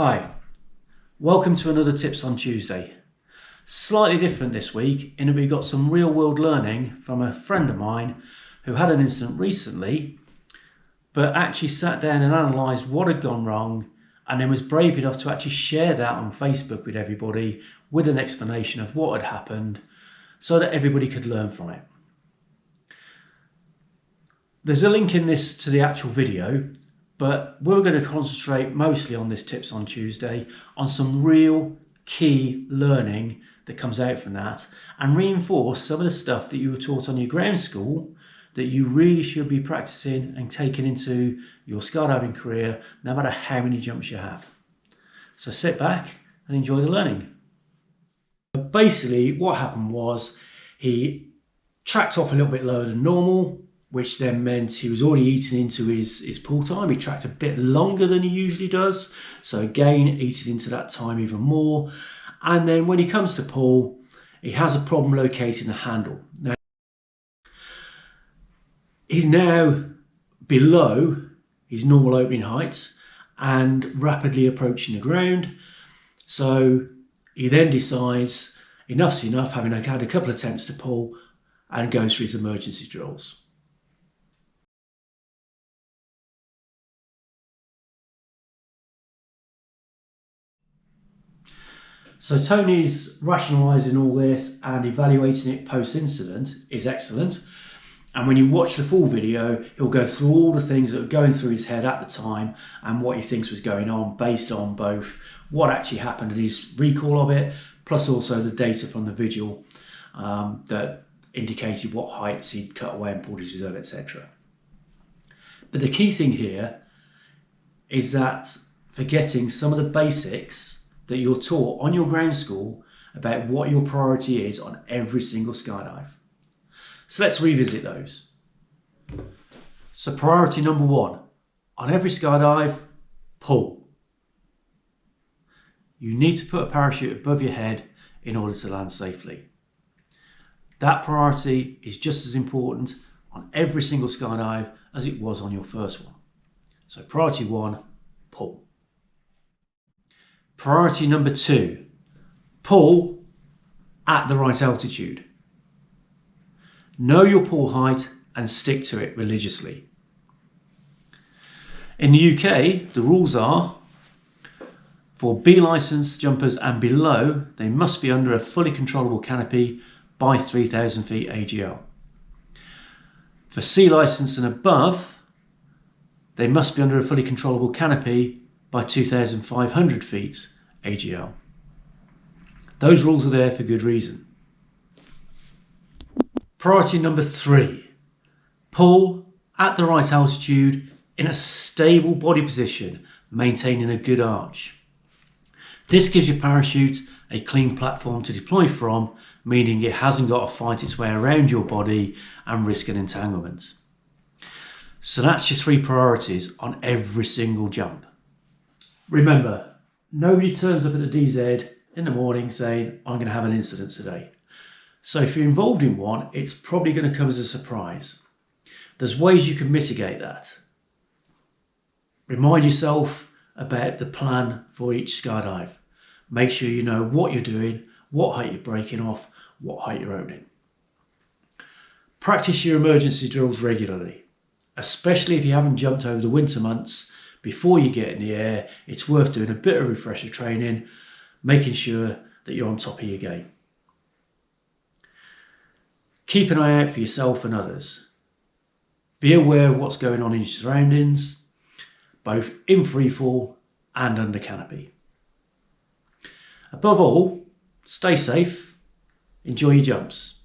Hi, welcome to another Tips on Tuesday. Slightly different this week in that we got some real world learning from a friend of mine who had an incident recently, but actually sat down and analysed what had gone wrong and then was brave enough to actually share that on Facebook with everybody with an explanation of what had happened so that everybody could learn from it. There's a link in this to the actual video, but we're going to concentrate mostly on this Tips on Tuesday on some real key learning that comes out from that and reinforce some of the stuff that you were taught on your ground school that you really should be practicing and taking into your skydiving career no matter how many jumps you have. So sit back and enjoy the learning. Basically what happened was he tracked off a little bit lower than normal, which then meant he was already eating into his pool time. He tracked a bit longer than he usually does. So again, eating into that time even more. And then when he comes to pull, he has a problem locating the handle. Now, he's now below his normal opening height and rapidly approaching the ground. So he then decides enough's enough, having had a couple of attempts to pull, and goes through his emergency drills. So Tony's rationalising all this and evaluating it post-incident is excellent. And when you watch the full video, he'll go through all the things that were going through his head at the time and what he thinks was going on based on both what actually happened and his recall of it, plus also the data from the vigil that indicated what heights he'd cut away and pulled his reserve, etc. But the key thing here is that forgetting some of the basics that you're taught on your ground school about what your priority is on every single skydive. So let's revisit those. So priority number one, on every skydive, pull. You need to put a parachute above your head in order to land safely. That priority is just as important on every single skydive as it was on your first one. So priority one, pull. Priority number two, pull at the right altitude. Know your pull height and stick to it religiously. In the UK, the rules are for B licence jumpers and below, they must be under a fully controllable canopy by 3,000 feet AGL. For C licence and above, they must be under a fully controllable canopy by 2,500 feet AGL. Those rules are there for good reason. Priority number three, pull at the right altitude in a stable body position, maintaining a good arch. This gives your parachute a clean platform to deploy from, meaning it hasn't got to fight its way around your body and risk an entanglement. So that's your three priorities on every single jump. Remember, nobody turns up at the DZ in the morning saying, I'm going to have an incident today. So if you're involved in one, it's probably going to come as a surprise. There's ways you can mitigate that. Remind yourself about the plan for each skydive. Make sure you know what you're doing, what height you're breaking off, what height you're opening. Practice your emergency drills regularly, especially if you haven't jumped over the winter months. Before you get in the air, it's worth doing a bit of refresher training, making sure that you're on top of your game. Keep an eye out for yourself and others. Be aware of what's going on in your surroundings, both in freefall and under canopy. Above all, stay safe, enjoy your jumps.